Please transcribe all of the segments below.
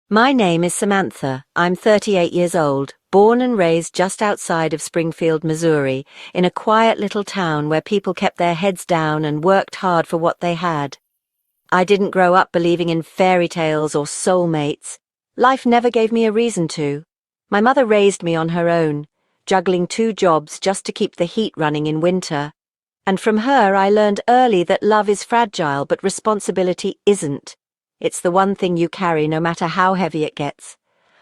My name is Samantha. I'm 38 years old, born and raised just outside of Springfield, Missouri, in a quiet little town where people kept their heads down and worked hard for what they had. I didn't grow up believing in fairy tales or soulmates. Life never gave me a reason to. My mother raised me on her own, juggling 2 jobs just to keep the heat running in winter. And from her I learned early that love is fragile, but responsibility isn't. It's the one thing you carry no matter how heavy it gets.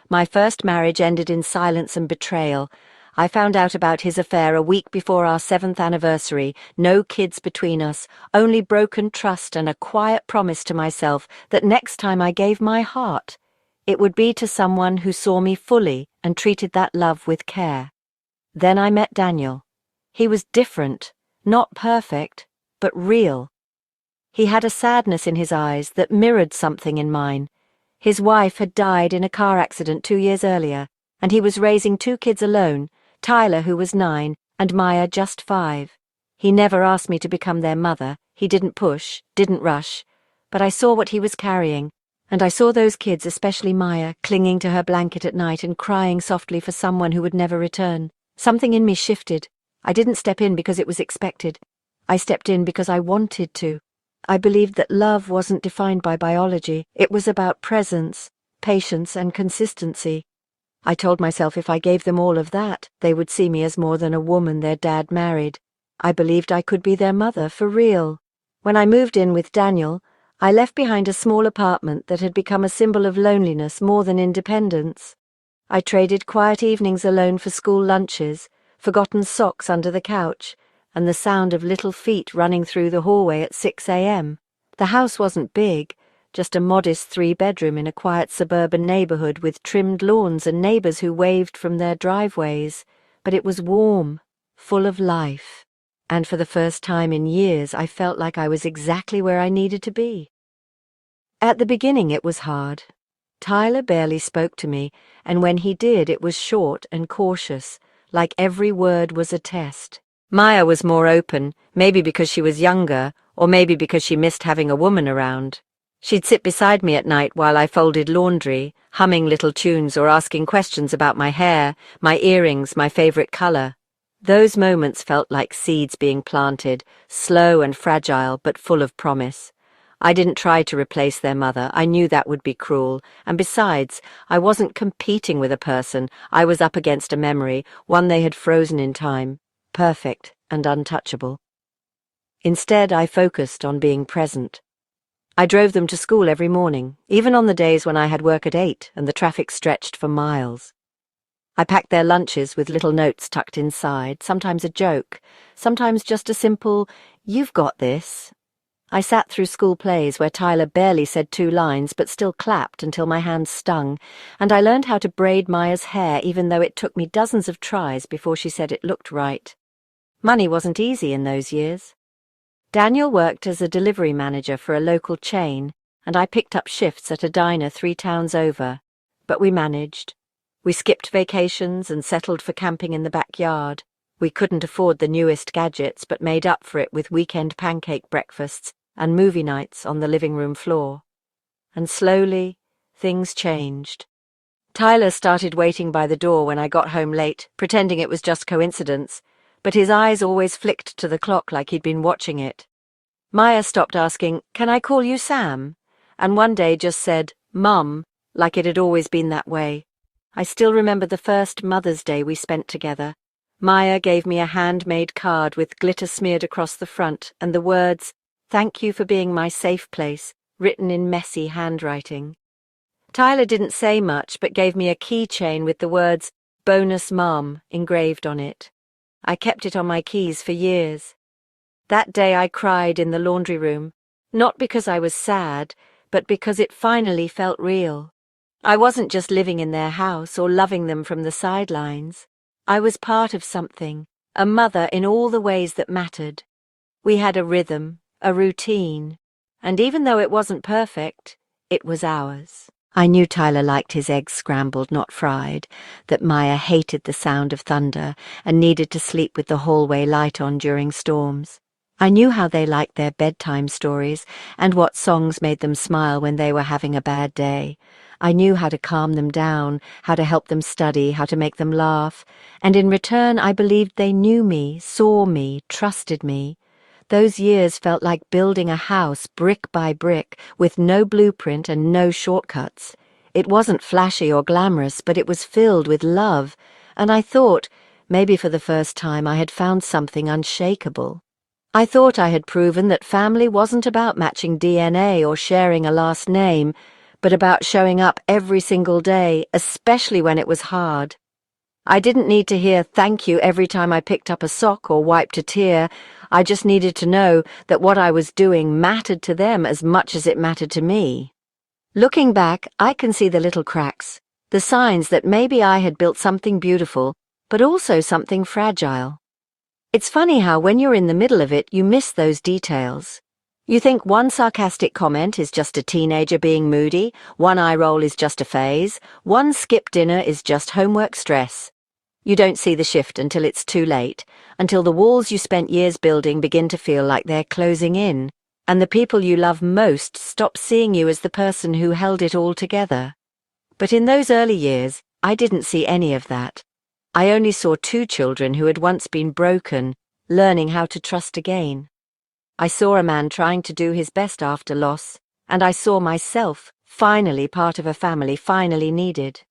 My first marriage ended in silence and betrayal. I found out about his affair a week before our 7th anniversary, no kids between us, only broken trust and a quiet promise to myself that next time I gave my heart, it would be to someone who saw me fully and treated that love with care. Then I met Daniel. He was different, not perfect, but real. He had a sadness in his eyes that mirrored something in mine. His wife had died in a car accident 2 years earlier, and he was raising 2 kids alone, Tyler, who was 9, and Maya, just 5. He never asked me to become their mother. He didn't push, didn't rush. But I saw what he was carrying, and I saw those kids, especially Maya, clinging to her blanket at night and crying softly for someone who would never return. Something in me shifted. I didn't step in because it was expected. I stepped in because I wanted to. I believed that love wasn't defined by biology. It was about presence, patience, and consistency. I told myself if I gave them all of that, they would see me as more than a woman their dad married. I believed I could be their mother for real. When I moved in with Daniel, I left behind a small apartment that had become a symbol of loneliness more than independence. I traded quiet evenings alone for school lunches, forgotten socks under the couch, and the sound of little feet running through the hallway at 6 a.m. The house wasn't big, just a modest 3-bedroom in a quiet suburban neighborhood with trimmed lawns and neighbors who waved from their driveways, but it was warm, full of life, and for the first time in years I felt like I was exactly where I needed to be. At the beginning it was hard. Tyler barely spoke to me, and when he did it was short and cautious, like every word was a test. Maya was more open, maybe because she was younger, or maybe because she missed having a woman around. She'd sit beside me at night while I folded laundry, humming little tunes or asking questions about my hair, my earrings, my favorite color. Those moments felt like seeds being planted, slow and fragile but full of promise. I didn't try to replace their mother. I knew that would be cruel, and besides, I wasn't competing with a person. I was up against a memory, one they had frozen in time. Perfect and untouchable. Instead, I focused on being present. I drove them to school every morning, even on the days when I had work at 8 and the traffic stretched for miles. I packed their lunches with little notes tucked inside, sometimes a joke, sometimes just a simple, "You've got this." I sat through school plays where Tyler barely said 2 lines but still clapped until my hands stung, and I learned how to braid Maya's hair even though it took me dozens of tries before she said it looked right. Money wasn't easy in those years. Daniel worked as a delivery manager for a local chain, and I picked up shifts at a diner 3 towns over. But we managed. We skipped vacations and settled for camping in the backyard. We couldn't afford the newest gadgets, but made up for it with weekend pancake breakfasts and movie nights on the living room floor. And slowly, things changed. Tyler started waiting by the door when I got home late, pretending it was just coincidence, but his eyes always flicked to the clock like he'd been watching it. Maya stopped asking, "Can I call you Sam?" and one day just said, "Mum," like it had always been that way. I still remember the first Mother's Day we spent together. Maya gave me a handmade card with glitter smeared across the front and the words, "Thank you for being my safe place," written in messy handwriting. Tyler didn't say much but gave me a keychain with the words, "Bonus Mom," engraved on it. I kept it on my keys for years. That day I cried in the laundry room, not because I was sad, but because it finally felt real. I wasn't just living in their house or loving them from the sidelines. I was part of something, a mother in all the ways that mattered. We had a rhythm, a routine, and even though it wasn't perfect, it was ours. I knew Tyler liked his eggs scrambled, not fried, that Maya hated the sound of thunder and needed to sleep with the hallway light on during storms. I knew how they liked their bedtime stories and what songs made them smile when they were having a bad day. I knew how to calm them down, how to help them study, how to make them laugh, and in return I believed they knew me, saw me, trusted me. Those years felt like building a house brick by brick, with no blueprint and no shortcuts. It wasn't flashy or glamorous, but it was filled with love, and I thought, maybe for the first time, I had found something unshakable. I thought I had proven that family wasn't about matching DNA or sharing a last name, but about showing up every single day, especially when it was hard. I didn't need to hear thank you every time I picked up a sock or wiped a tear. I just needed to know that what I was doing mattered to them as much as it mattered to me. Looking back, I can see the little cracks, the signs that maybe I had built something beautiful, but also something fragile. It's funny how when you're in the middle of it, you miss those details. You think one sarcastic comment is just a teenager being moody, one eye roll is just a phase, one skipped dinner is just homework stress. You don't see the shift until it's too late, until the walls you spent years building begin to feel like they're closing in, and the people you love most stop seeing you as the person who held it all together. But in those early years, I didn't see any of that. I only saw two children who had once been broken, learning how to trust again. I saw a man trying to do his best after loss, and I saw myself, finally part of a family finally needed.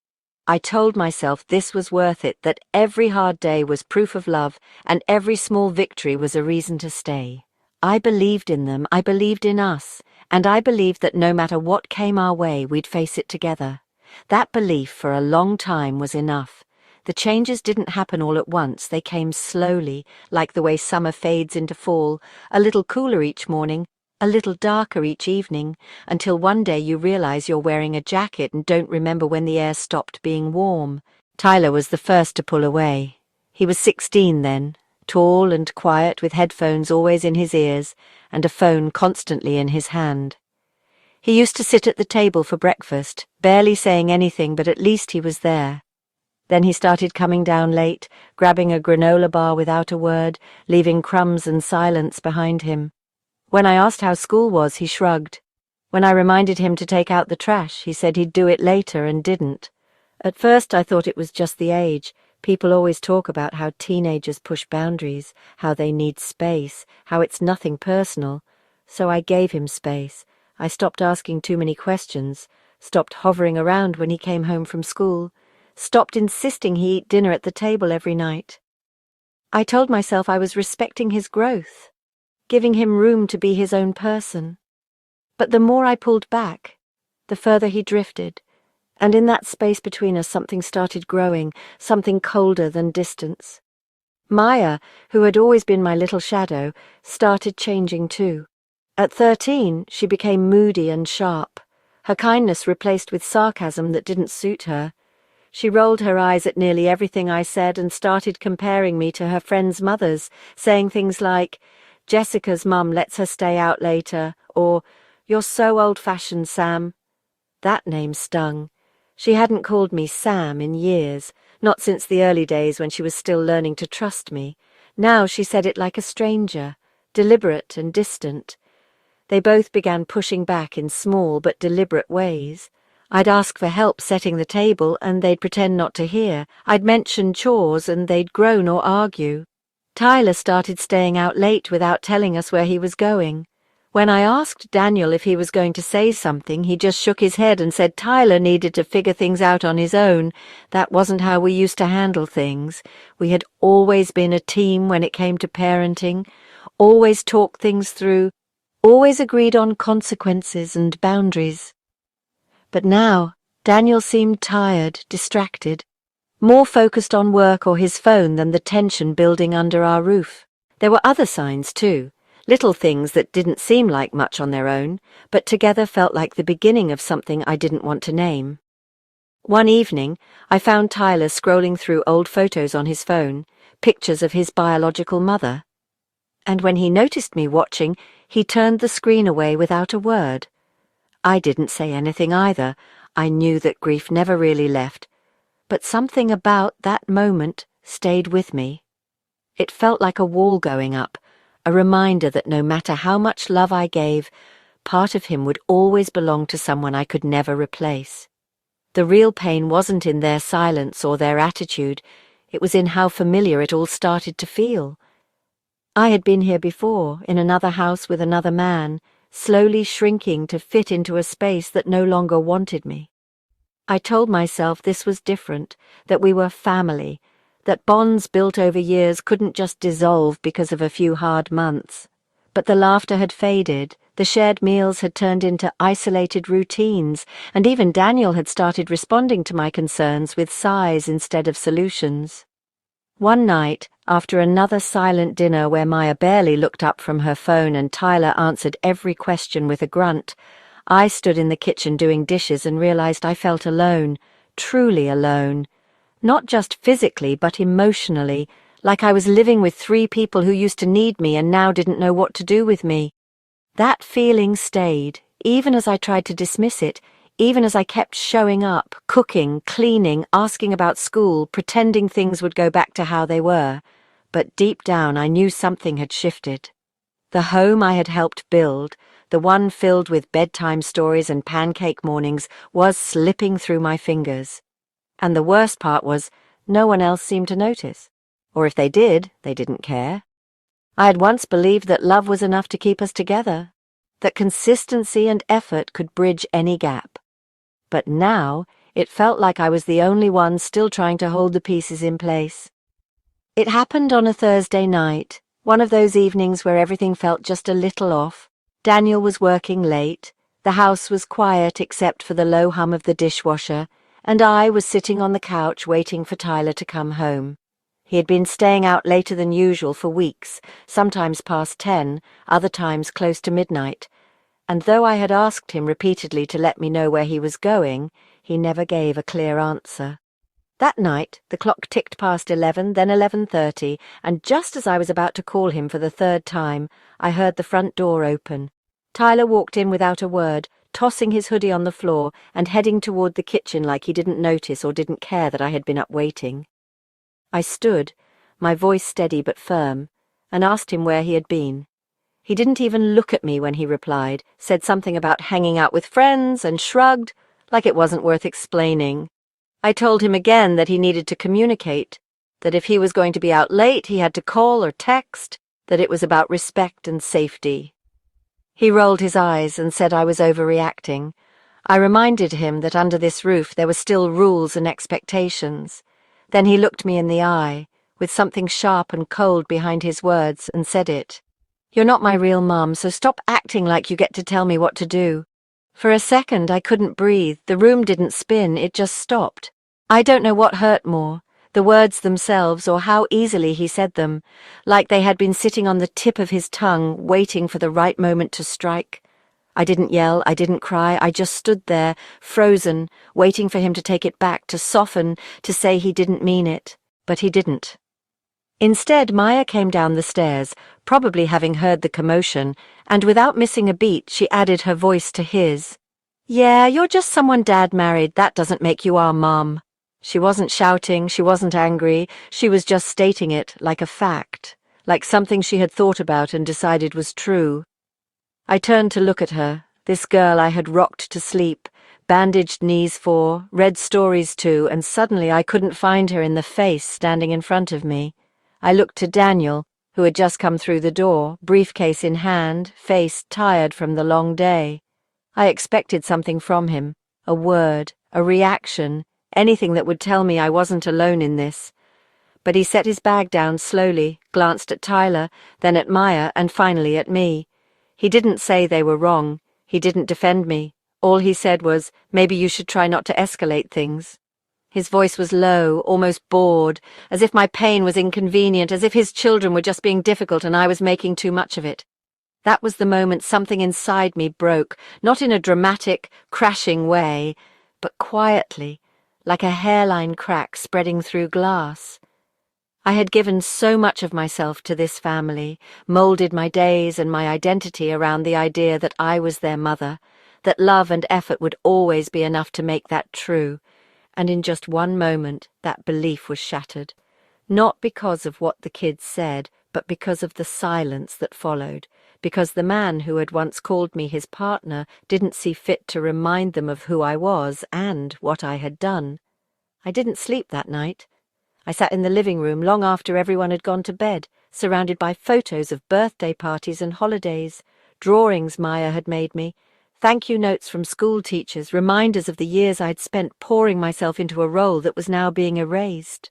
I told myself this was worth it, that every hard day was proof of love, and every small victory was a reason to stay. I believed in them, I believed in us, and I believed that no matter what came our way, we'd face it together. That belief for a long time was enough. The changes didn't happen all at once, they came slowly, like the way summer fades into fall, a little cooler each morning, a little darker each evening, until one day you realize you're wearing a jacket and don't remember when the air stopped being warm. Tyler was the first to pull away. He was 16 then, tall and quiet with headphones always in his ears and a phone constantly in his hand. He used to sit at the table for breakfast, barely saying anything, but at least he was there. Then he started coming down late, grabbing a granola bar without a word, leaving crumbs and silence behind him. When I asked how school was, he shrugged. When I reminded him to take out the trash, he said he'd do it later and didn't. At first I thought it was just the age. People always talk about how teenagers push boundaries, how they need space, how it's nothing personal. So I gave him space. I stopped asking too many questions, stopped hovering around when he came home from school, stopped insisting he eat dinner at the table every night. I told myself I was respecting his growth, giving him room to be his own person. But the more I pulled back, the further he drifted, and in that space between us something started growing, something colder than distance. Maya, who had always been my little shadow, started changing too. At 13, she became moody and sharp, her kindness replaced with sarcasm that didn't suit her. She rolled her eyes at nearly everything I said and started comparing me to her friends' mothers, saying things like, "Jessica's mum lets her stay out later," or, "You're so old-fashioned, Sam." That name stung. She hadn't called me Sam in years, not since the early days when she was still learning to trust me. Now she said it like a stranger, deliberate and distant. They both began pushing back in small but deliberate ways. I'd ask for help setting the table and they'd pretend not to hear. I'd mention chores and they'd groan or argue. Tyler started staying out late without telling us where he was going. When I asked Daniel if he was going to say something, he just shook his head and said Tyler needed to figure things out on his own. That wasn't how we used to handle things. We had always been a team when it came to parenting, always talked things through, always agreed on consequences and boundaries. But now, Daniel seemed tired, distracted, more focused on work or his phone than the tension building under our roof. There were other signs too, little things that didn't seem like much on their own, but together felt like the beginning of something I didn't want to name. One evening, I found Tyler scrolling through old photos on his phone, pictures of his biological mother. And when he noticed me watching, he turned the screen away without a word. I didn't say anything either. I knew that grief never really left, but something about that moment stayed with me. It felt like a wall going up, a reminder that no matter how much love I gave, part of him would always belong to someone I could never replace. The real pain wasn't in their silence or their attitude, it was in how familiar it all started to feel. I had been here before, in another house with another man, slowly shrinking to fit into a space that no longer wanted me. I told myself this was different, that we were family, that bonds built over years couldn't just dissolve because of a few hard months. But the laughter had faded, the shared meals had turned into isolated routines, and even Daniel had started responding to my concerns with sighs instead of solutions. One night, after another silent dinner where Maya barely looked up from her phone and Tyler answered every question with a grunt, I stood in the kitchen doing dishes and realized I felt alone, truly alone. Not just physically, but emotionally, like I was living with 3 people who used to need me and now didn't know what to do with me. That feeling stayed, even as I tried to dismiss it, even as I kept showing up, cooking, cleaning, asking about school, pretending things would go back to how they were. But deep down I knew something had shifted. The home I had helped build, the one filled with bedtime stories and pancake mornings, was slipping through my fingers. And the worst part was, no one else seemed to notice. Or if they did, they didn't care. I had once believed that love was enough to keep us together, that consistency and effort could bridge any gap. But now, it felt like I was the only one still trying to hold the pieces in place. It happened on a Thursday night, one of those evenings where everything felt just a little off. Daniel was working late, the house was quiet except for the low hum of the dishwasher, and I was sitting on the couch waiting for Tyler to come home. He had been staying out later than usual for weeks, sometimes past 10, other times close to midnight, and though I had asked him repeatedly to let me know where he was going, he never gave a clear answer. That night, the clock ticked past 11, then 11:30, and just as I was about to call him for the 3rd time, I heard the front door open. Tyler walked in without a word, tossing his hoodie on the floor and heading toward the kitchen like he didn't notice or didn't care that I had been up waiting. I stood, my voice steady but firm, and asked him where he had been. He didn't even look at me when he replied, said something about hanging out with friends, and shrugged, like it wasn't worth explaining. I told him again that he needed to communicate, that if he was going to be out late he had to call or text, that it was about respect and safety. He rolled his eyes and said I was overreacting. I reminded him that under this roof there were still rules and expectations. Then he looked me in the eye, with something sharp and cold behind his words, and said it. "You're not my real mum, so stop acting like you get to tell me what to do." For a second I couldn't breathe, the room didn't spin, it just stopped. I don't know what hurt more, the words themselves or how easily he said them, like they had been sitting on the tip of his tongue, waiting for the right moment to strike. I didn't yell, I didn't cry, I just stood there, frozen, waiting for him to take it back, to soften, to say he didn't mean it. But he didn't. Instead, Maya came down the stairs, probably having heard the commotion, and without missing a beat, she added her voice to his. "Yeah, you're just someone Dad married, that doesn't make you our mum." She wasn't shouting, she wasn't angry, she was just stating it like a fact, like something she had thought about and decided was true. I turned to look at her, this girl I had rocked to sleep, bandaged knees for, read stories to, and suddenly I couldn't find her in the face standing in front of me. I looked to Daniel, who had just come through the door, briefcase in hand, face tired from the long day. I expected something from him, a word, a reaction, anything that would tell me I wasn't alone in this. But he set his bag down slowly, glanced at Tyler, then at Maya, and finally at me. He didn't say they were wrong. He didn't defend me. All he said was, "Maybe you should try not to escalate things." His voice was low, almost bored, as if my pain was inconvenient, as if his children were just being difficult and I was making too much of it. That was the moment something inside me broke, not in a dramatic, crashing way, but quietly, like a hairline crack spreading through glass. I had given so much of myself to this family, molded my days and my identity around the idea that I was their mother, that love and effort would always be enough to make that true, and in just one moment that belief was shattered. Not because of what the kids said, but because of the silence that followed, because the man who had once called me his partner didn't see fit to remind them of who I was and what I had done. I didn't sleep that night. I sat in the living room long after everyone had gone to bed, surrounded by photos of birthday parties and holidays, drawings Maya had made me, thank you notes from school teachers, reminders of the years I'd spent pouring myself into a role that was now being erased.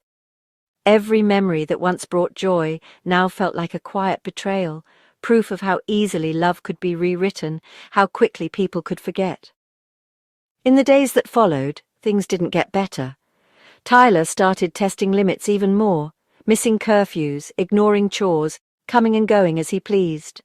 Every memory that once brought joy now felt like a quiet betrayal, proof of how easily love could be rewritten, how quickly people could forget. In the days that followed, things didn't get better. Tyler started testing limits even more, missing curfews, ignoring chores, coming and going as he pleased.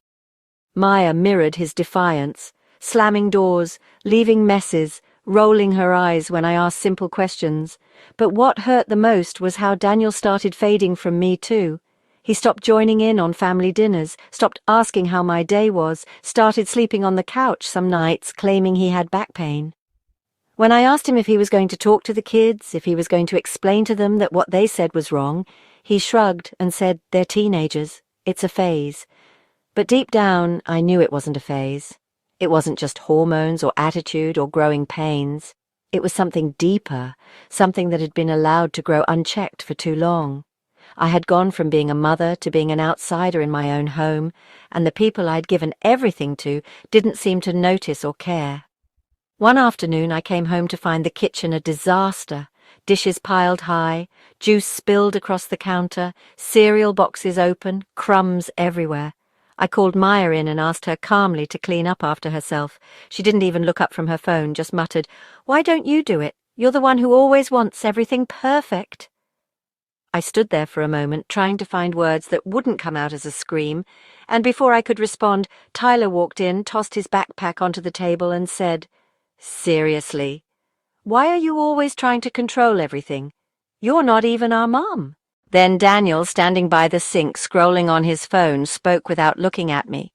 Maya mirrored his defiance, slamming doors, leaving messes, rolling her eyes when I asked simple questions. But what hurt the most was how Daniel started fading from me too. He stopped joining in on family dinners, stopped asking how my day was, started sleeping on the couch some nights, claiming he had back pain. When I asked him if he was going to talk to the kids, if he was going to explain to them that what they said was wrong, he shrugged and said, "They're teenagers. It's a phase." But deep down, I knew it wasn't a phase. It wasn't just hormones or attitude or growing pains. It was something deeper, something that had been allowed to grow unchecked for too long. I had gone from being a mother to being an outsider in my own home, and the people I'd given everything to didn't seem to notice or care. One afternoon I came home to find the kitchen a disaster, dishes piled high, juice spilled across the counter, cereal boxes open, crumbs everywhere. I called Maya in and asked her calmly to clean up after herself. She didn't even look up from her phone, just muttered, "Why don't you do it? You're the one who always wants everything perfect." I stood there for a moment, trying to find words that wouldn't come out as a scream, and before I could respond, Tyler walked in, tossed his backpack onto the table and said, "Seriously, why are you always trying to control everything? You're not even our mom." Then Daniel, standing by the sink, scrolling on his phone, spoke without looking at me.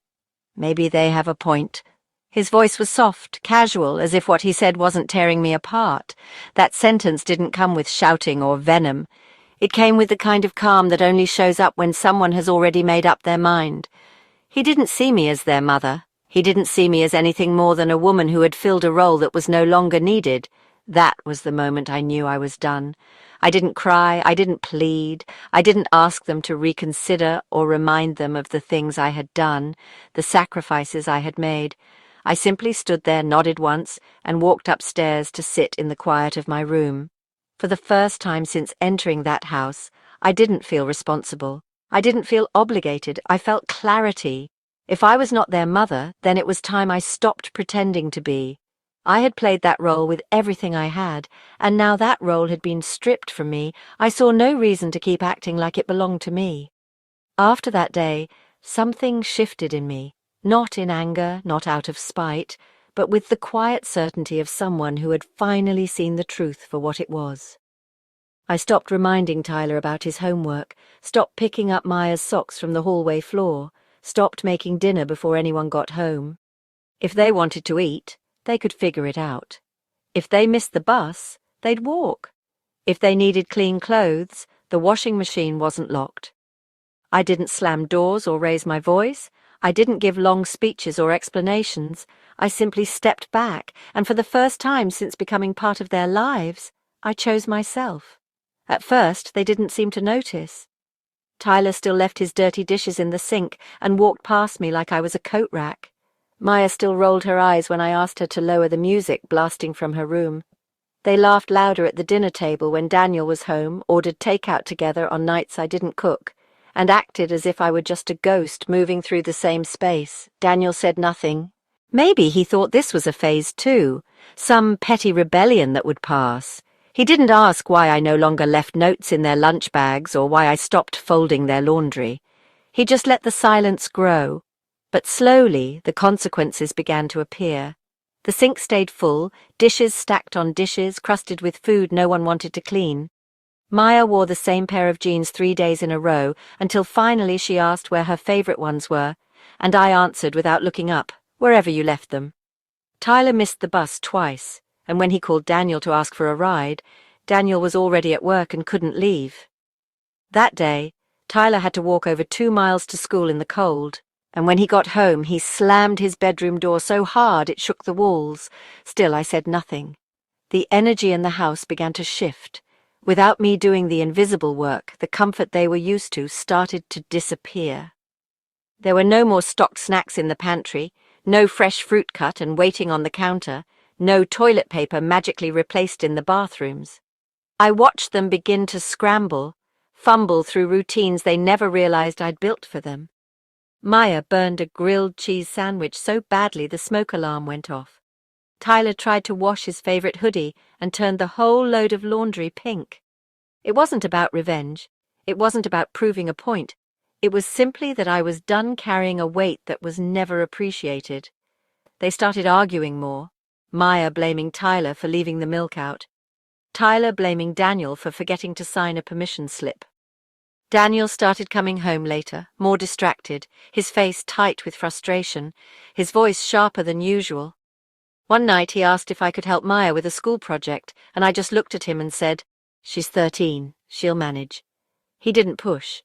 Maybe they have a point. His voice was soft, casual, as if what he said wasn't tearing me apart. That sentence didn't come with shouting or venom. It came with the kind of calm that only shows up when someone has already made up their mind. He didn't see me as their mother. He didn't see me as anything more than a woman who had filled a role that was no longer needed. That was the moment I knew I was done. I didn't cry, I didn't plead, I didn't ask them to reconsider or remind them of the things I had done, the sacrifices I had made. I simply stood there, nodded once, and walked upstairs to sit in the quiet of my room. For the first time since entering that house, I didn't feel responsible. I didn't feel obligated. I felt clarity. If I was not their mother, then it was time I stopped pretending to be. I had played that role with everything I had, and now that role had been stripped from me, I saw no reason to keep acting like it belonged to me. After that day, something shifted in me, not in anger, not out of spite, but with the quiet certainty of someone who had finally seen the truth for what it was. I stopped reminding Tyler about his homework, stopped picking up Maya's socks from the hallway floor, stopped making dinner before anyone got home. If they wanted to eat, they could figure it out. If they missed the bus, they'd walk. If they needed clean clothes, the washing machine wasn't locked. I didn't slam doors or raise my voice. I didn't give long speeches or explanations. I simply stepped back, and for the first time since becoming part of their lives, I chose myself. At first, they didn't seem to notice. Tyler still left his dirty dishes in the sink and walked past me like I was a coat rack. Maya still rolled her eyes when I asked her to lower the music blasting from her room. They laughed louder at the dinner table when Daniel was home, ordered takeout together on nights I didn't cook, and acted as if I were just a ghost moving through the same space. Daniel said nothing. Maybe he thought this was a phase too, some petty rebellion that would pass. He didn't ask why I no longer left notes in their lunch bags or why I stopped folding their laundry. He just let the silence grow. But slowly, the consequences began to appear. The sink stayed full, dishes stacked on dishes, crusted with food no one wanted to clean. Maya wore the same pair of jeans 3 days in a row, until finally she asked where her favorite ones were, and I answered without looking up, "Wherever you left them." Tyler missed the bus twice, and when he called Daniel to ask for a ride, Daniel was already at work and couldn't leave. That day, Tyler had to walk over 2 miles to school in the cold, and when he got home he slammed his bedroom door so hard it shook the walls. Still, I said nothing. The energy in the house began to shift. Without me doing the invisible work, the comfort they were used to started to disappear. There were no more stocked snacks in the pantry, no fresh fruit cut and waiting on the counter, no toilet paper magically replaced in the bathrooms. I watched them begin to scramble, fumble through routines they never realized I'd built for them. Maya burned a grilled cheese sandwich so badly the smoke alarm went off. Tyler tried to wash his favorite hoodie and turned the whole load of laundry pink. It wasn't about revenge. It wasn't about proving a point. It was simply that I was done carrying a weight that was never appreciated. They started arguing more, Maya blaming Tyler for leaving the milk out, Tyler blaming Daniel for forgetting to sign a permission slip. Daniel started coming home later, more distracted, his face tight with frustration, his voice sharper than usual. One night he asked if I could help Maya with a school project, and I just looked at him and said, "She's 13, she'll manage." He didn't push.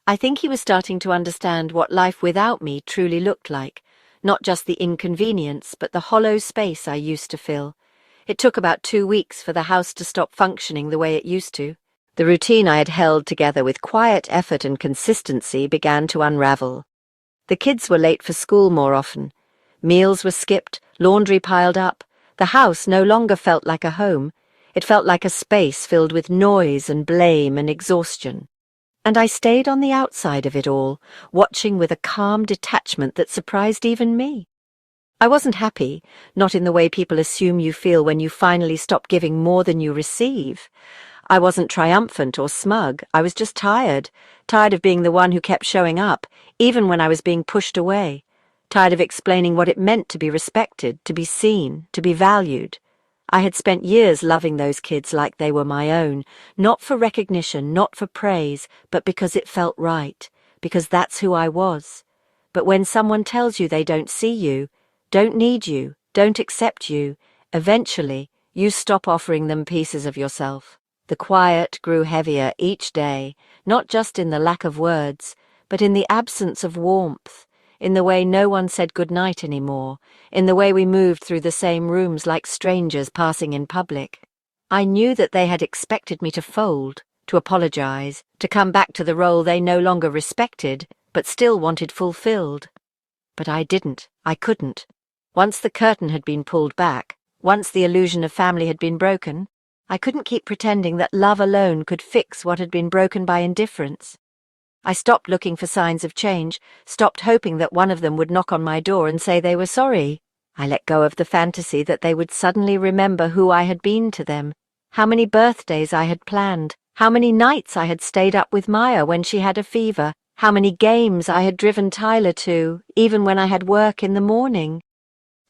I think he was starting to understand what life without me truly looked like, not just the inconvenience, but the hollow space I used to fill. It took about 2 weeks for the house to stop functioning the way it used to. The routine I had held together with quiet effort and consistency began to unravel. The kids were late for school more often. Meals were skipped, laundry piled up. The house no longer felt like a home. It felt like a space filled with noise and blame and exhaustion. And I stayed on the outside of it all, watching with a calm detachment that surprised even me. I wasn't happy, not in the way people assume you feel when you finally stop giving more than you receive. I wasn't triumphant or smug. I was just tired of being the one who kept showing up, even when I was being pushed away, tired of explaining what it meant to be respected, to be seen, to be valued. I had spent years loving those kids like they were my own, not for recognition, not for praise, but because it felt right, because that's who I was. But when someone tells you they don't see you, don't need you, don't accept you, eventually you stop offering them pieces of yourself. The quiet grew heavier each day, not just in the lack of words, but in the absence of warmth, in the way no one said goodnight anymore, in the way we moved through the same rooms like strangers passing in public. I knew that they had expected me to fold, to apologize, to come back to the role they no longer respected, but still wanted fulfilled. But I didn't. I couldn't. Once the curtain had been pulled back, once the illusion of family had been broken, I couldn't keep pretending that love alone could fix what had been broken by indifference. I stopped looking for signs of change, stopped hoping that one of them would knock on my door and say they were sorry. I let go of the fantasy that they would suddenly remember who I had been to them, how many birthdays I had planned, how many nights I had stayed up with Maya when she had a fever, how many games I had driven Tyler to, even when I had work in the morning.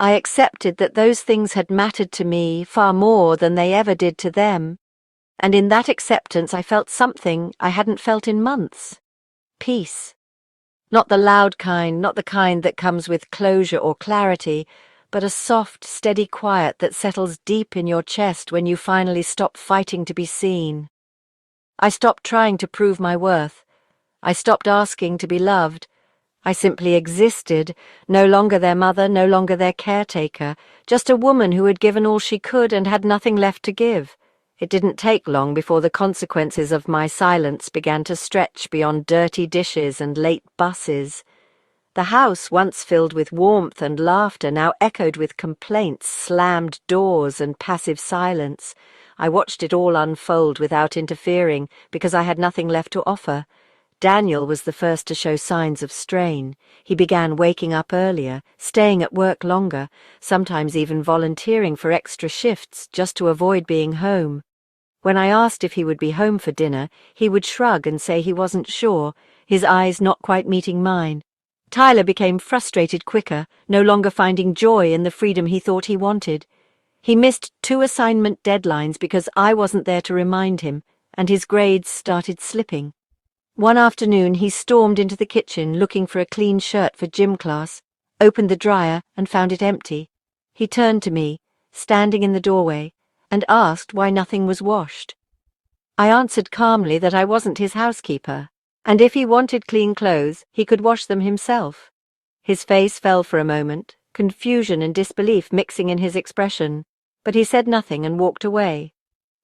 I accepted that those things had mattered to me far more than they ever did to them, and in that acceptance I felt something I hadn't felt in months. Peace. Not the loud kind, not the kind that comes with closure or clarity, but a soft, steady quiet that settles deep in your chest when you finally stop fighting to be seen. I stopped trying to prove my worth. I stopped asking to be loved. I simply existed, no longer their mother, no longer their caretaker, just a woman who had given all she could and had nothing left to give. It didn't take long before the consequences of my silence began to stretch beyond dirty dishes and late buses. The house, once filled with warmth and laughter, now echoed with complaints, slammed doors, and passive silence. I watched it all unfold without interfering, because I had nothing left to offer. Daniel was the first to show signs of strain. He began waking up earlier, staying at work longer, sometimes even volunteering for extra shifts just to avoid being home. When I asked if he would be home for dinner, he would shrug and say he wasn't sure, his eyes not quite meeting mine. Tyler became frustrated quicker, no longer finding joy in the freedom he thought he wanted. He missed 2 assignment deadlines because I wasn't there to remind him, and his grades started slipping. One afternoon he stormed into the kitchen looking for a clean shirt for gym class, opened the dryer and found it empty. He turned to me, standing in the doorway, and asked why nothing was washed. I answered calmly that I wasn't his housekeeper. And if he wanted clean clothes, he could wash them himself. His face fell for a moment, confusion and disbelief mixing in his expression, but he said nothing and walked away.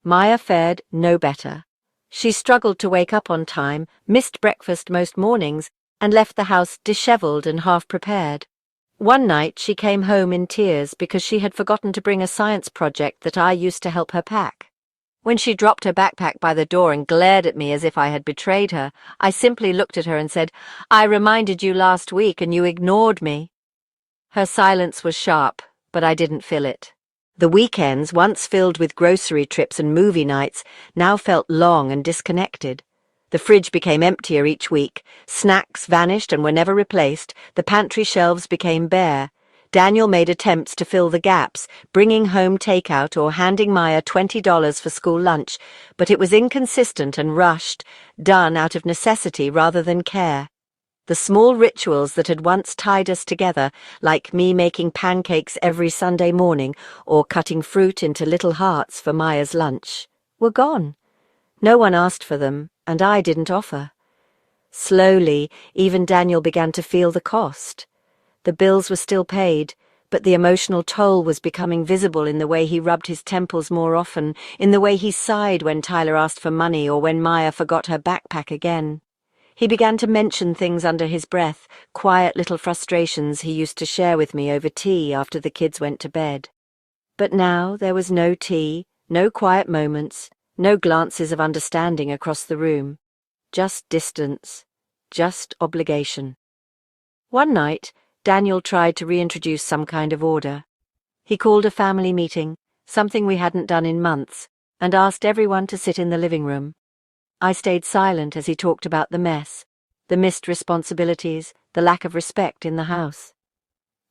Maya fared no better. She struggled to wake up on time, missed breakfast most mornings, and left the house dishevelled and half-prepared. One night she came home in tears because she had forgotten to bring a science project that I used to help her pack. When she dropped her backpack by the door and glared at me as if I had betrayed her, I simply looked at her and said, "I reminded you last week and you ignored me." Her silence was sharp, but I didn't feel it. The weekends, once filled with grocery trips and movie nights, now felt long and disconnected. The fridge became emptier each week, snacks vanished and were never replaced, the pantry shelves became bare. Daniel made attempts to fill the gaps, bringing home takeout or handing Maya $20 for school lunch, but it was inconsistent and rushed, done out of necessity rather than care. The small rituals that had once tied us together, like me making pancakes every Sunday morning or cutting fruit into little hearts for Maya's lunch, were gone. No one asked for them, and I didn't offer. Slowly, even Daniel began to feel the cost. The bills were still paid, but the emotional toll was becoming visible in the way he rubbed his temples more often, in the way he sighed when Tyler asked for money or when Maya forgot her backpack again. He began to mention things under his breath, quiet little frustrations he used to share with me over tea after the kids went to bed. But now there was no tea, no quiet moments, no glances of understanding across the room. Just distance, just obligation. One night, Daniel tried to reintroduce some kind of order. He called a family meeting, something we hadn't done in months, and asked everyone to sit in the living room. I stayed silent as he talked about the mess, the missed responsibilities, the lack of respect in the house.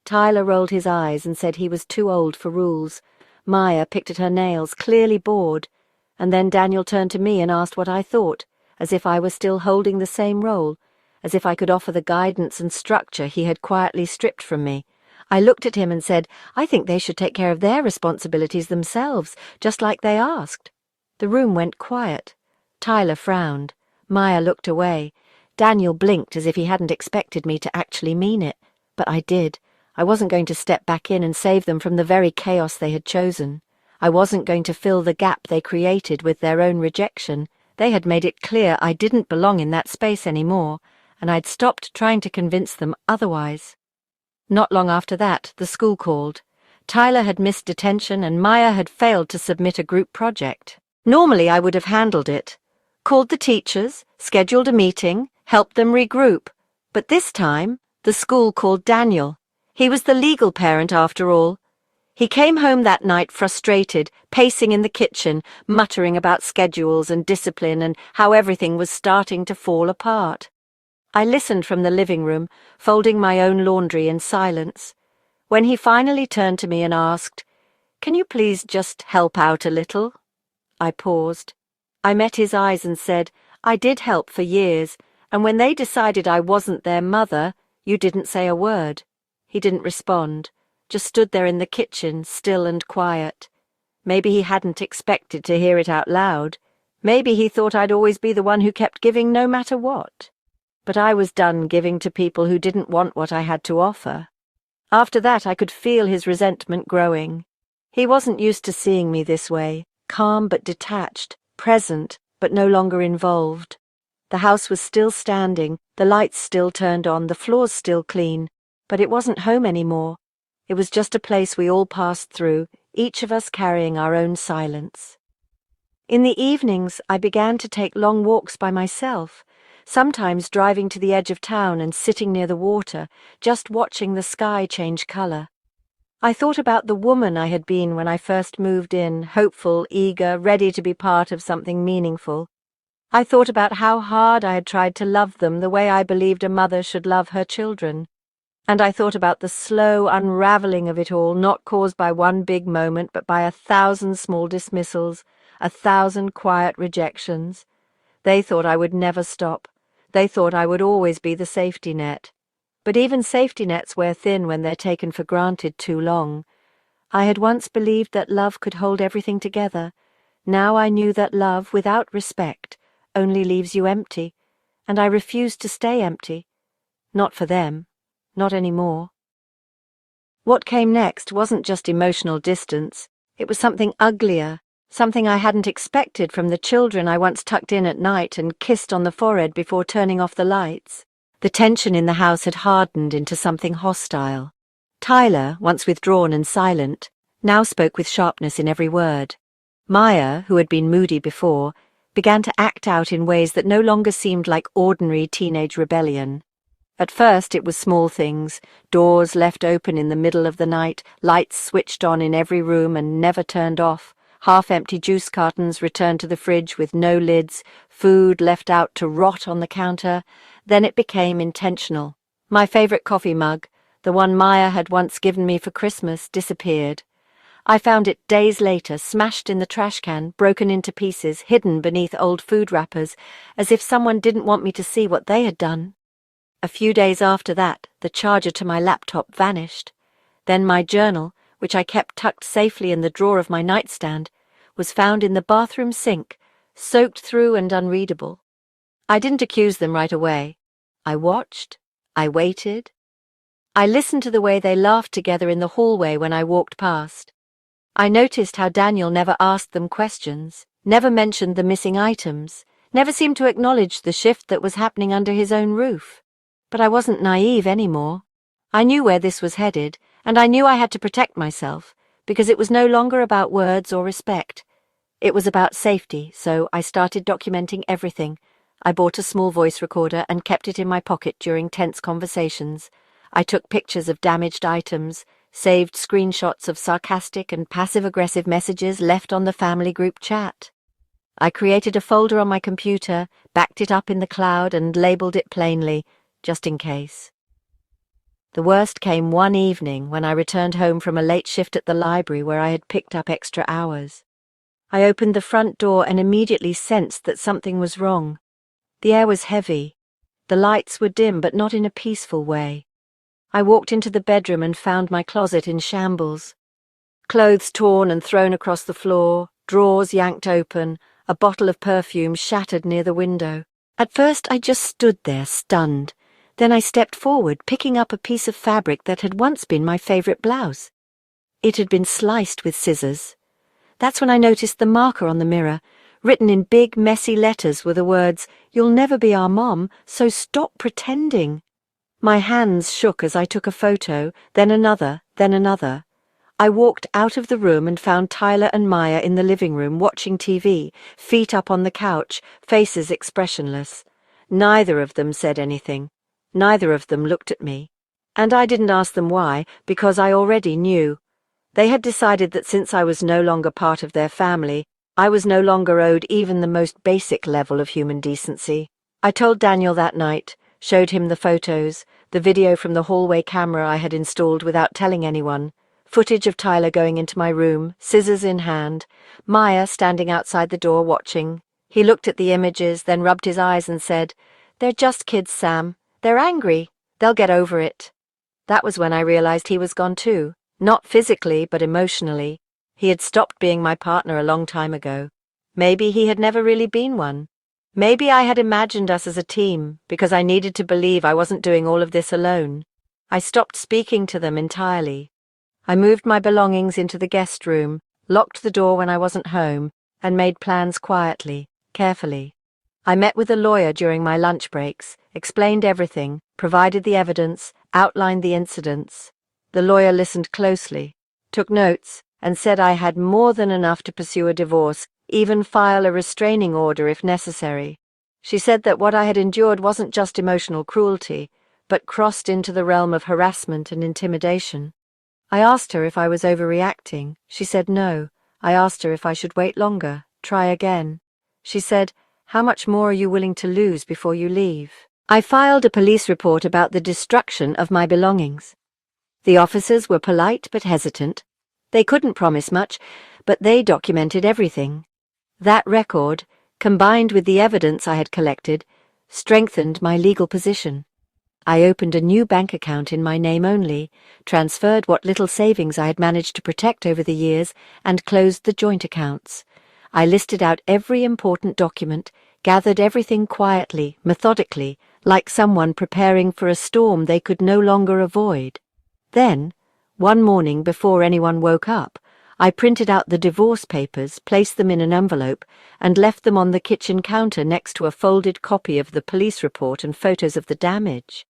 Tyler rolled his eyes and said he was too old for rules. Maya picked at her nails, clearly bored, and then Daniel turned to me and asked what I thought, as if I were still holding the same role, as if I could offer the guidance and structure he had quietly stripped from me. I looked at him and said, I think they should take care of their responsibilities themselves, just like they asked. The room went quiet. Tyler frowned. Maya looked away. Daniel blinked as if he hadn't expected me to actually mean it, but I did. I wasn't going to step back in and save them from the very chaos they had chosen. I wasn't going to fill the gap they created with their own rejection. They had made it clear I didn't belong in that space anymore, and I'd stopped trying to convince them otherwise. Not long after that, the school called. Tyler had missed detention and Maya had failed to submit a group project. Normally I would have handled it. Called the teachers, scheduled a meeting, helped them regroup. But this time, the school called Daniel. He was the legal parent after all. He came home that night frustrated, pacing in the kitchen, muttering about schedules and discipline and how everything was starting to fall apart. I listened from the living room, folding my own laundry in silence. When he finally turned to me and asked, "Can you please just help out a little?" I paused. I met his eyes and said, "I did help for years, and when they decided I wasn't their mother, you didn't say a word." He didn't respond, just stood there in the kitchen, still and quiet. Maybe he hadn't expected to hear it out loud. Maybe he thought I'd always be the one who kept giving no matter what. But I was done giving to people who didn't want what I had to offer. After that, I could feel his resentment growing. He wasn't used to seeing me this way, calm but detached, present but no longer involved. The house was still standing, the lights still turned on, the floors still clean, but it wasn't home anymore. It was just a place we all passed through, each of us carrying our own silence. In the evenings, I began to take long walks by myself, sometimes driving to the edge of town and sitting near the water, just watching the sky change colour. I thought about the woman I had been when I first moved in, hopeful, eager, ready to be part of something meaningful. I thought about how hard I had tried to love them the way I believed a mother should love her children. And I thought about the slow unravelling of it all, not caused by one big moment, but by 1,000 small dismissals, 1,000 quiet rejections. They thought I would never stop. They thought I would always be the safety net. But even safety nets wear thin when they're taken for granted too long. I had once believed that love could hold everything together. Now I knew that love, without respect, only leaves you empty. and I refused to stay empty. Not for them, not anymore. What came next wasn't just emotional distance, it was something uglier, something I hadn't expected from the children I once tucked in at night and kissed on the forehead before turning off the lights. The tension in the house had hardened into something hostile. Tyler, once withdrawn and silent, now spoke with sharpness in every word. Maya, who had been moody before, began to act out in ways that no longer seemed like ordinary teenage rebellion. At first it was small things, doors left open in the middle of the night, lights switched on in every room and never turned off, half-empty juice cartons returned to the fridge with no lids, food left out to rot on the counter. Then it became intentional. My favourite coffee mug, the one Maya had once given me for Christmas, disappeared. I found it days later, smashed in the trash can, broken into pieces, hidden beneath old food wrappers, as if someone didn't want me to see what they had done. A few days after that, the charger to my laptop vanished. Then my journal, which I kept tucked safely in the drawer of my nightstand, was found in the bathroom sink, soaked through and unreadable. I didn't accuse them right away. I watched. I waited. I listened to the way they laughed together in the hallway when I walked past. I noticed how Daniel never asked them questions, never mentioned the missing items, never seemed to acknowledge the shift that was happening under his own roof. But I wasn't naive anymore. I knew where this was headed, and I knew I had to protect myself, because it was no longer about words or respect. It was about safety, so I started documenting everything. I bought a small voice recorder and kept it in my pocket during tense conversations. I took pictures of damaged items, saved screenshots of sarcastic and passive-aggressive messages left on the family group chat. I created a folder on my computer, backed it up in the cloud, and labelled it plainly, just in case. The worst came one evening when I returned home from a late shift at the library where I had picked up extra hours. I opened the front door and immediately sensed that something was wrong. The air was heavy. The lights were dim, but not in a peaceful way. I walked into the bedroom and found my closet in shambles. Clothes torn and thrown across the floor, drawers yanked open, a bottle of perfume shattered near the window. At first I just stood there, stunned. Then I stepped forward, picking up a piece of fabric that had once been my favourite blouse. It had been sliced with scissors. That's when I noticed the marker on the mirror. Written in big, messy letters were the words, "You'll never be our mom, so stop pretending." My hands shook as I took a photo, then another, then another. I walked out of the room and found Tyler and Maya in the living room watching TV, feet up on the couch, faces expressionless. Neither of them said anything. Neither of them looked at me. And I didn't ask them why, because I already knew. They had decided that since I was no longer part of their family, I was no longer owed even the most basic level of human decency. I told Daniel that night, showed him the photos, the video from the hallway camera I had installed without telling anyone, footage of Tyler going into my room, scissors in hand, Maya standing outside the door watching. He looked at the images, then rubbed his eyes and said, "They're just kids, Sam. They're angry. They'll get over it." That was when I realized he was gone too. Not physically, but emotionally. He had stopped being my partner a long time ago. Maybe he had never really been one. Maybe I had imagined us as a team, because I needed to believe I wasn't doing all of this alone. I stopped speaking to them entirely. I moved my belongings into the guest room, locked the door when I wasn't home, and made plans quietly, carefully. I met with a lawyer during my lunch breaks, explained everything, provided the evidence, outlined the incidents. The lawyer listened closely, took notes, and said I had more than enough to pursue a divorce, even file a restraining order if necessary. She said that what I had endured wasn't just emotional cruelty, but crossed into the realm of harassment and intimidation. I asked her if I was overreacting. She said no. I asked her if I should wait longer, try again. She said, "How much more are you willing to lose before you leave?" I filed a police report about the destruction of my belongings. The officers were polite but hesitant. They couldn't promise much, but they documented everything. That record, combined with the evidence I had collected, strengthened my legal position. I opened a new bank account in my name only, transferred what little savings I had managed to protect over the years, and closed the joint accounts. I listed out every important document, gathered everything quietly, methodically, like someone preparing for a storm they could no longer avoid. Then, one morning before anyone woke up, I printed out the divorce papers, placed them in an envelope, and left them on the kitchen counter next to a folded copy of the police report and photos of the damage.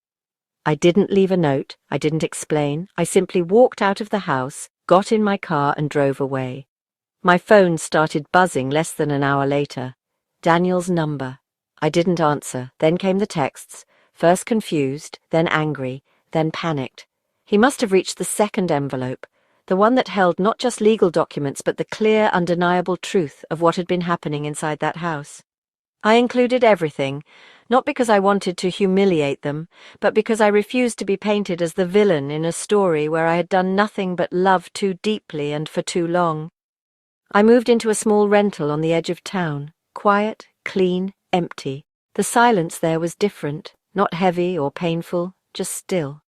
I didn't leave a note, I didn't explain, I simply walked out of the house, got in my car and drove away. My phone started buzzing less than an hour later. Daniel's number. I didn't answer, then came the texts, first confused, then angry, then panicked. He must have reached the second envelope, the one that held not just legal documents but the clear, undeniable truth of what had been happening inside that house. I included everything, not because I wanted to humiliate them, but because I refused to be painted as the villain in a story where I had done nothing but love too deeply and for too long. I moved into a small rental on the edge of town, quiet, clean, empty. The silence there was different, not heavy or painful, just still.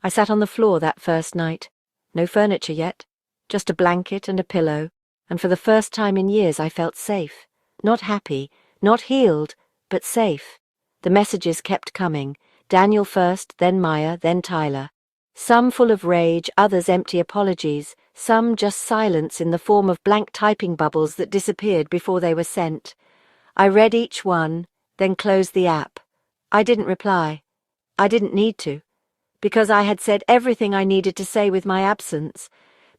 I sat on the floor that first night. No furniture yet, just a blanket and a pillow, and for the first time in years I felt safe. Not happy, not healed, but safe. The messages kept coming, Daniel first, then Maya, then Tyler. Some full of rage, others empty apologies, some just silence in the form of blank typing bubbles that disappeared before they were sent. I read each one, then closed the app. I didn't reply. I didn't need to. Because I had said everything I needed to say with my absence,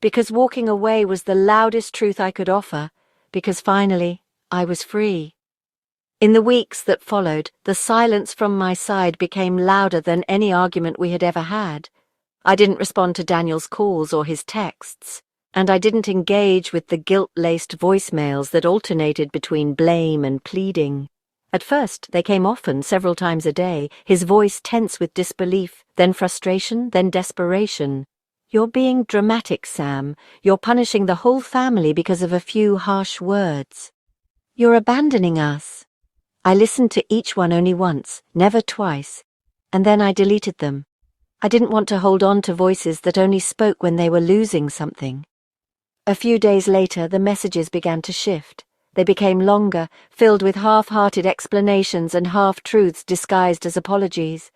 because walking away was the loudest truth I could offer, because finally I was free. In the weeks that followed, the silence from my side became louder than any argument we had ever had. I didn't respond to Daniel's calls or his texts, and I didn't engage with the guilt-laced voicemails that alternated between blame and pleading. At first, they came often, several times a day, his voice tense with disbelief, then frustration, then desperation. "You're being dramatic, Sam. You're punishing the whole family because of a few harsh words. You're abandoning us." I listened to each one only once, never twice, and then I deleted them. I didn't want to hold on to voices that only spoke when they were losing something. A few days later, the messages began to shift. They became longer, filled with half-hearted explanations and half-truths disguised as apologies.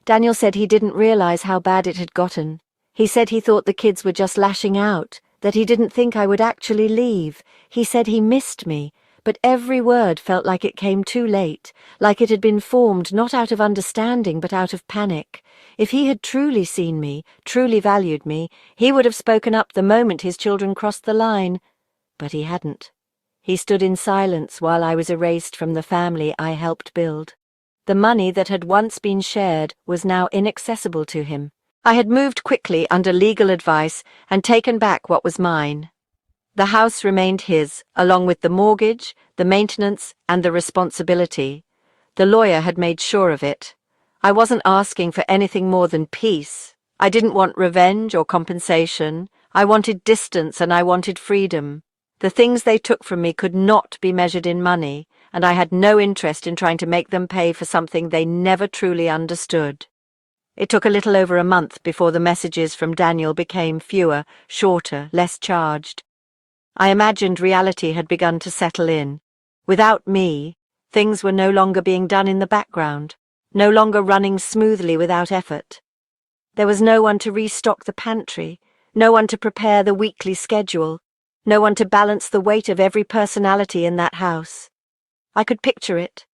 Daniel said he didn't realize how bad it had gotten. He said he thought the kids were just lashing out, that he didn't think I would actually leave. He said he missed me, but every word felt like it came too late, like it had been formed not out of understanding but out of panic. If he had truly seen me, truly valued me, he would have spoken up the moment his children crossed the line. But he hadn't. He stood in silence while I was erased from the family I helped build. The money that had once been shared was now inaccessible to him. I had moved quickly under legal advice and taken back what was mine. The house remained his, along with the mortgage, the maintenance, and the responsibility. The lawyer had made sure of it. I wasn't asking for anything more than peace. I didn't want revenge or compensation. I wanted distance and I wanted freedom. The things they took from me could not be measured in money, and I had no interest in trying to make them pay for something they never truly understood. It took a little over a month before the messages from Daniel became fewer, shorter, less charged. I imagined reality had begun to settle in. Without me, things were no longer being done in the background, no longer running smoothly without effort. There was no one to restock the pantry, no one to prepare the weekly schedule, no one to balance the weight of every personality in that house. I could picture it.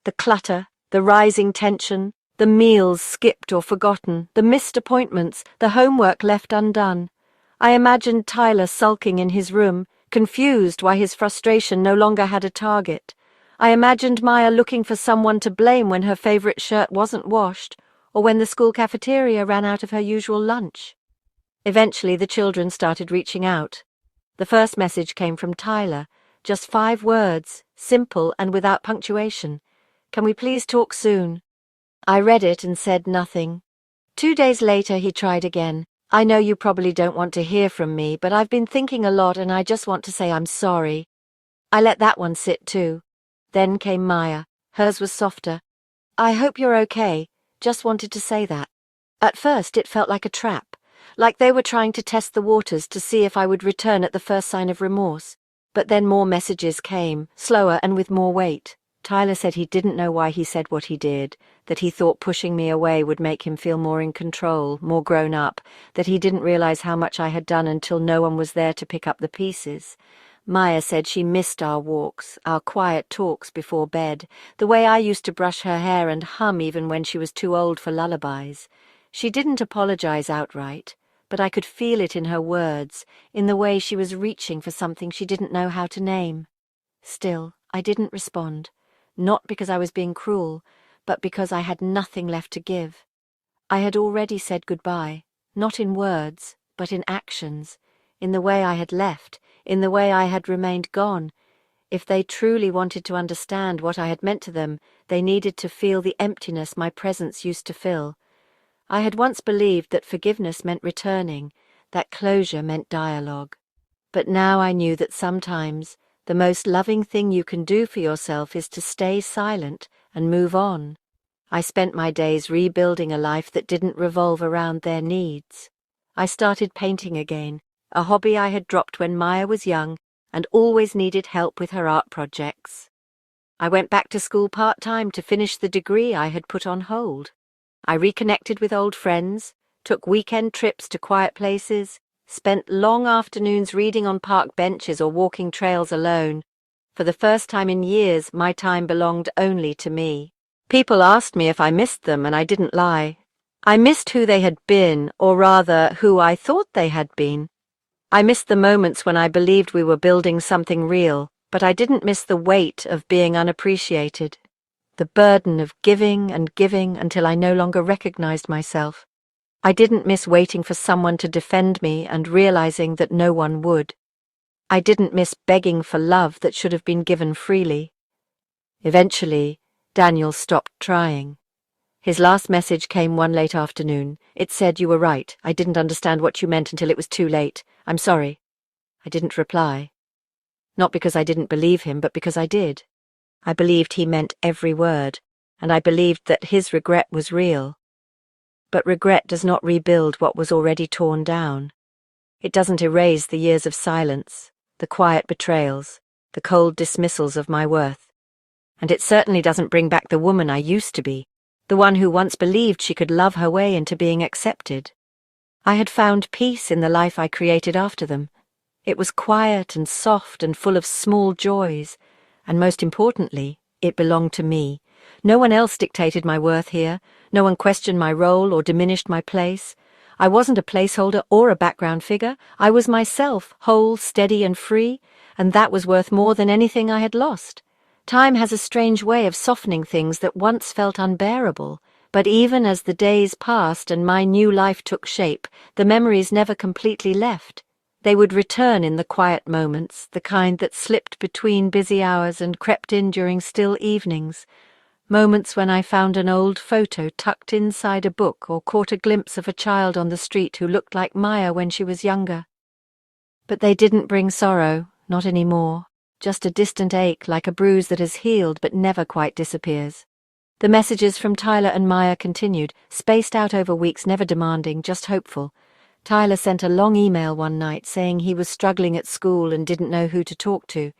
The clutter, the rising tension, the meals skipped or forgotten, the missed appointments, the homework left undone. I imagined Tyler sulking in his room, confused why his frustration no longer had a target. I imagined Maya looking for someone to blame when her favorite shirt wasn't washed, or when the school cafeteria ran out of her usual lunch. Eventually the children started reaching out. The first message came from Tyler, just 5 words, simple and without punctuation. "Can we please talk soon?" I read it and said nothing. 2 days later he tried again. "I know you probably don't want to hear from me, but I've been thinking a lot and I just want to say I'm sorry." I let that one sit too. Then came Maya. Hers was softer. "I hope you're okay. Just wanted to say that." At first it felt like a trap, like they were trying to test the waters to see if I would return at the first sign of remorse. But then more messages came, slower and with more weight. Tyler said he didn't know why he said what he did, that he thought pushing me away would make him feel more in control, more grown up, that he didn't realize how much I had done until no one was there to pick up the pieces. Maya said she missed our walks, our quiet talks before bed, the way I used to brush her hair and hum even when she was too old for lullabies. She didn't apologize outright, but I could feel it in her words, in the way she was reaching for something she didn't know how to name. Still, I didn't respond, not because I was being cruel, but because I had nothing left to give. I had already said goodbye, not in words, but in actions, in the way I had left, in the way I had remained gone. If they truly wanted to understand what I had meant to them, they needed to feel the emptiness my presence used to fill. I had once believed that forgiveness meant returning, that closure meant dialogue. But now I knew that sometimes the most loving thing you can do for yourself is to stay silent and move on. I spent my days rebuilding a life that didn't revolve around their needs. I started painting again, a hobby I had dropped when Maya was young and always needed help with her art projects. I went back to school part-time to finish the degree I had put on hold. I reconnected with old friends, took weekend trips to quiet places, spent long afternoons reading on park benches or walking trails alone. For the first time in years, my time belonged only to me. People asked me if I missed them, and I didn't lie. I missed who they had been, or rather, who I thought they had been. I missed the moments when I believed we were building something real, but I didn't miss the weight of being unappreciated, the burden of giving and giving until I no longer recognized myself. I didn't miss waiting for someone to defend me and realizing that no one would. I didn't miss begging for love that should have been given freely. Eventually, Daniel stopped trying. His last message came one late afternoon. It said, "You were right. I didn't understand what you meant until it was too late. I'm sorry." I didn't reply. Not because I didn't believe him, but because I did. I believed he meant every word, and I believed that his regret was real. But regret does not rebuild what was already torn down. It doesn't erase the years of silence, the quiet betrayals, the cold dismissals of my worth. And it certainly doesn't bring back the woman I used to be, the one who once believed she could love her way into being accepted. I had found peace in the life I created after them. It was quiet and soft and full of small joys, and most importantly, it belonged to me. No one else dictated my worth here. No one questioned my role or diminished my place. I wasn't a placeholder or a background figure. I was myself, whole, steady, and free, and that was worth more than anything I had lost. Time has a strange way of softening things that once felt unbearable, but even as the days passed and my new life took shape, the memories never completely left. They would return in the quiet moments, the kind that slipped between busy hours and crept in during still evenings. Moments when I found an old photo tucked inside a book or caught a glimpse of a child on the street who looked like Maya when she was younger. But they didn't bring sorrow, not anymore. Just a distant ache like a bruise that has healed but never quite disappears. The messages from Tyler and Maya continued, spaced out over weeks, never demanding, just hopeful. Tyler sent a long email one night saying he was struggling at school and didn't know who to talk to.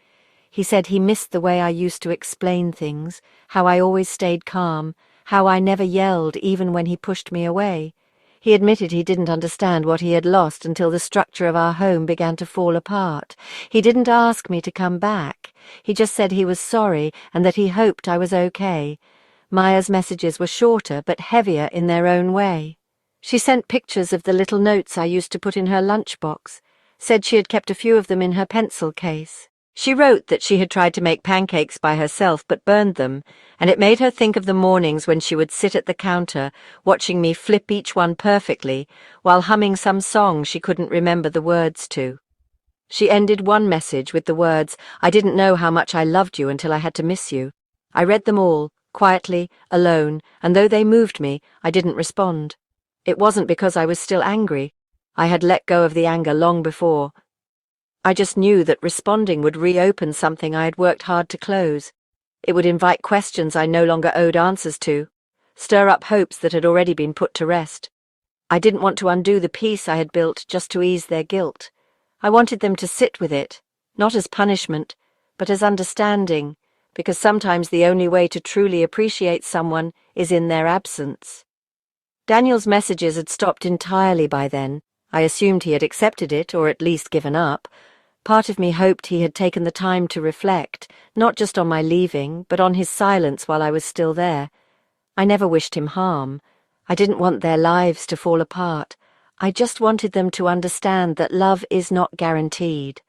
He said he missed the way I used to explain things, how I always stayed calm, how I never yelled even when he pushed me away. He admitted he didn't understand what he had lost until the structure of our home began to fall apart. He didn't ask me to come back. He just said he was sorry and that he hoped I was okay. Maya's messages were shorter but heavier in their own way. She sent pictures of the little notes I used to put in her lunchbox, said she had kept a few of them in her pencil case. She wrote that she had tried to make pancakes by herself but burned them, and it made her think of the mornings when she would sit at the counter, watching me flip each one perfectly, while humming some song she couldn't remember the words to. She ended one message with the words, "I didn't know how much I loved you until I had to miss you." I read them all, quietly, alone, and though they moved me, I didn't respond. It wasn't because I was still angry. I had let go of the anger long before. I just knew that responding would reopen something I had worked hard to close. It would invite questions I no longer owed answers to, stir up hopes that had already been put to rest. I didn't want to undo the peace I had built just to ease their guilt. I wanted them to sit with it, not as punishment, but as understanding, because sometimes the only way to truly appreciate someone is in their absence. Daniel's messages had stopped entirely by then. I assumed he had accepted it, or at least given up. Part of me hoped he had taken the time to reflect, not just on my leaving, but on his silence while I was still there. I never wished him harm. I didn't want their lives to fall apart. I just wanted them to understand that love is not guaranteed,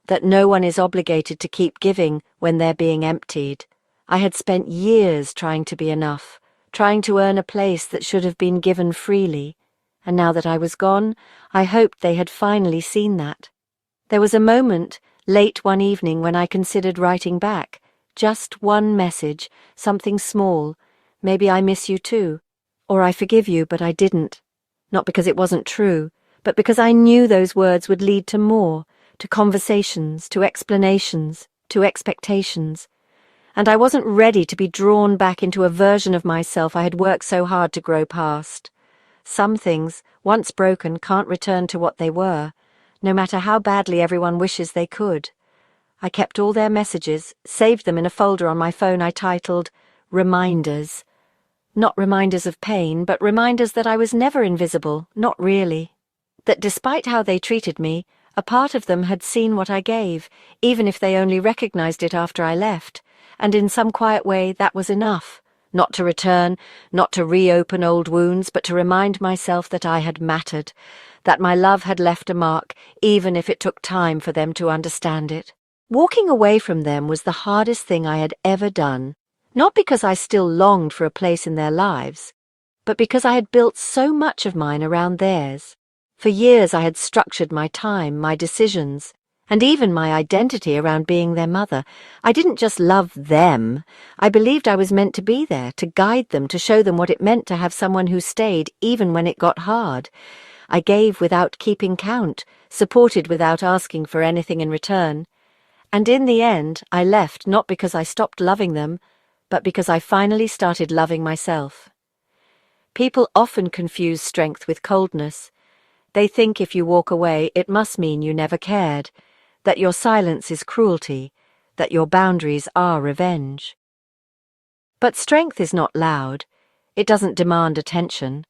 that no one is obligated to keep giving when they're being emptied. I had spent years trying to be enough, trying to earn a place that should have been given freely, and now that I was gone, I hoped they had finally seen that. There was a moment, late one evening, when I considered writing back. Just one message, something small. Maybe I miss you too. Or I forgive you, but I didn't. Not because it wasn't true, but because I knew those words would lead to more, to conversations, to explanations, to expectations. And I wasn't ready to be drawn back into a version of myself I had worked so hard to grow past. Some things, once broken, can't return to what they were, no matter how badly everyone wishes they could. I kept all their messages, saved them in a folder on my phone I titled Reminders. Not reminders of pain, but reminders that I was never invisible, not really. That despite how they treated me, a part of them had seen what I gave, even if they only recognized it after I left, and in some quiet way that was enough. Not to return, not to reopen old wounds, but to remind myself that I had mattered, that my love had left a mark, even if it took time for them to understand it. Walking away from them was the hardest thing I had ever done, not because I still longed for a place in their lives, but because I had built so much of mine around theirs. For years I had structured my time, my decisions, and even my identity around being their mother. I didn't just love them. I believed I was meant to be there, to guide them, to show them what it meant to have someone who stayed even when it got hard. I gave without keeping count, supported without asking for anything in return. And in the end, I left not because I stopped loving them, but because I finally started loving myself. People often confuse strength with coldness. They think if you walk away, it must mean you never cared, that your silence is cruelty, that your boundaries are revenge. But strength is not loud. It doesn't demand attention.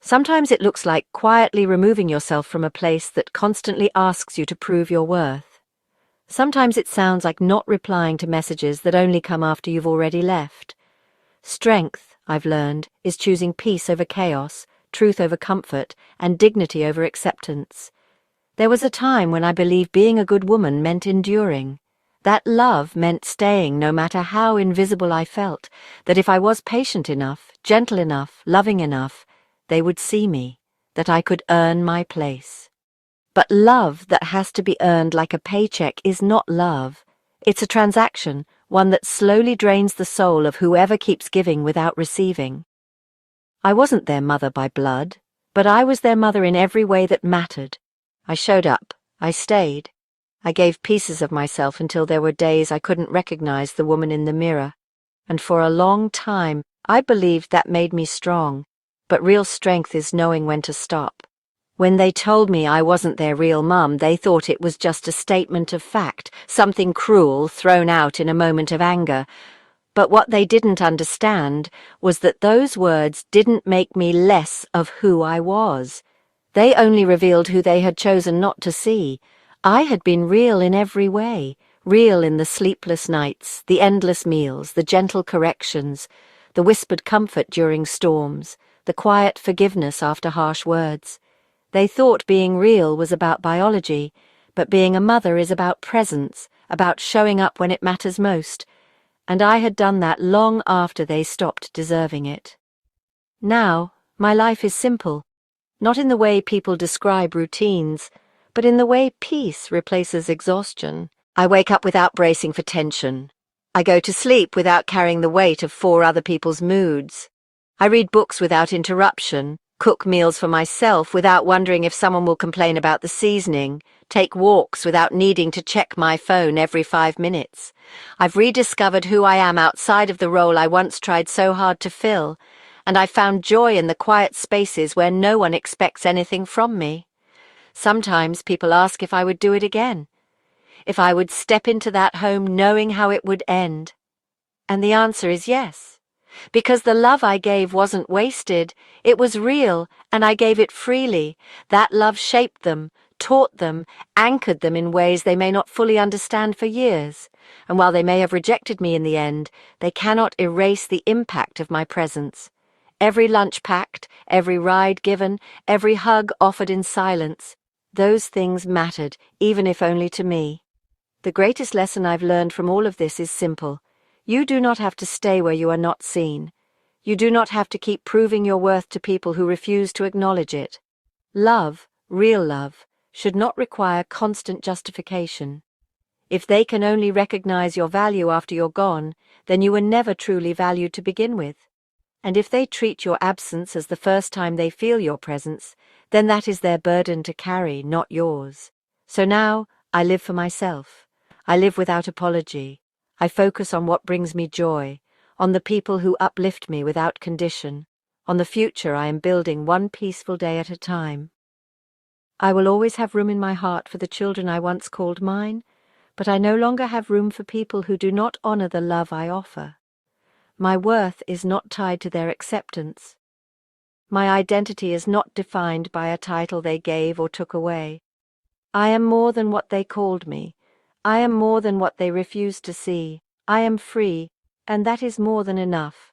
Sometimes it looks like quietly removing yourself from a place that constantly asks you to prove your worth. Sometimes it sounds like not replying to messages that only come after you've already left. Strength, I've learned, is choosing peace over chaos, truth over comfort, and dignity over acceptance. There was a time when I believed being a good woman meant enduring. That love meant staying no matter how invisible I felt, that if I was patient enough, gentle enough, loving enough, they would see me, that I could earn my place. But love that has to be earned like a paycheck is not love. It's a transaction, one that slowly drains the soul of whoever keeps giving without receiving. I wasn't their mother by blood, but I was their mother in every way that mattered. I showed up. I stayed. I gave pieces of myself until there were days I couldn't recognize the woman in the mirror. And for a long time, I believed that made me strong. But real strength is knowing when to stop. When they told me I wasn't their real mum, they thought it was just a statement of fact, something cruel thrown out in a moment of anger. But what they didn't understand was that those words didn't make me less of who I was. They only revealed who they had chosen not to see. I had been real in every way, real in the sleepless nights, the endless meals, the gentle corrections, the whispered comfort during storms, the quiet forgiveness after harsh words. They thought being real was about biology, but being a mother is about presence, about showing up when it matters most, and I had done that long after they stopped deserving it. Now, my life is simple, not in the way people describe routines, but in the way peace replaces exhaustion. I wake up without bracing for tension. I go to sleep without carrying the weight of 4 other people's moods. I read books without interruption, cook meals for myself without wondering if someone will complain about the seasoning, take walks without needing to check my phone every 5 minutes. I've rediscovered who I am outside of the role I once tried so hard to fill, and I've found joy in the quiet spaces where no one expects anything from me. Sometimes people ask if I would do it again, if I would step into that home knowing how it would end. And the answer is yes. Because the love I gave wasn't wasted, it was real, and I gave it freely. That love shaped them, taught them, anchored them in ways they may not fully understand for years. And while they may have rejected me in the end, they cannot erase the impact of my presence. Every lunch packed, every ride given, every hug offered in silence, those things mattered, even if only to me. The greatest lesson I've learned from all of this is simple. You do not have to stay where you are not seen. You do not have to keep proving your worth to people who refuse to acknowledge it. Love, real love, should not require constant justification. If they can only recognize your value after you're gone, then you were never truly valued to begin with. And if they treat your absence as the first time they feel your presence, then that is their burden to carry, not yours. So now, I live for myself. I live without apology. I focus on what brings me joy, on the people who uplift me without condition, on the future I am building one peaceful day at a time. I will always have room in my heart for the children I once called mine, but I no longer have room for people who do not honor the love I offer. My worth is not tied to their acceptance. My identity is not defined by a title they gave or took away. I am more than what they called me. I am more than what they refused to see. I am free, and that is more than enough.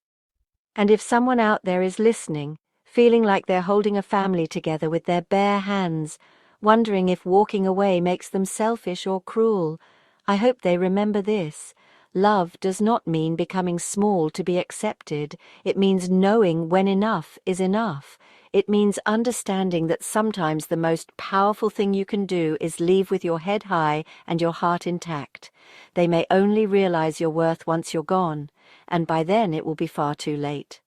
And if someone out there is listening, feeling like they're holding a family together with their bare hands, wondering if walking away makes them selfish or cruel, I hope they remember this. Love does not mean becoming small to be accepted. It means knowing when enough is enough. It means understanding that sometimes the most powerful thing you can do is leave with your head high and your heart intact. They may only realize your worth once you're gone, and by then it will be far too late.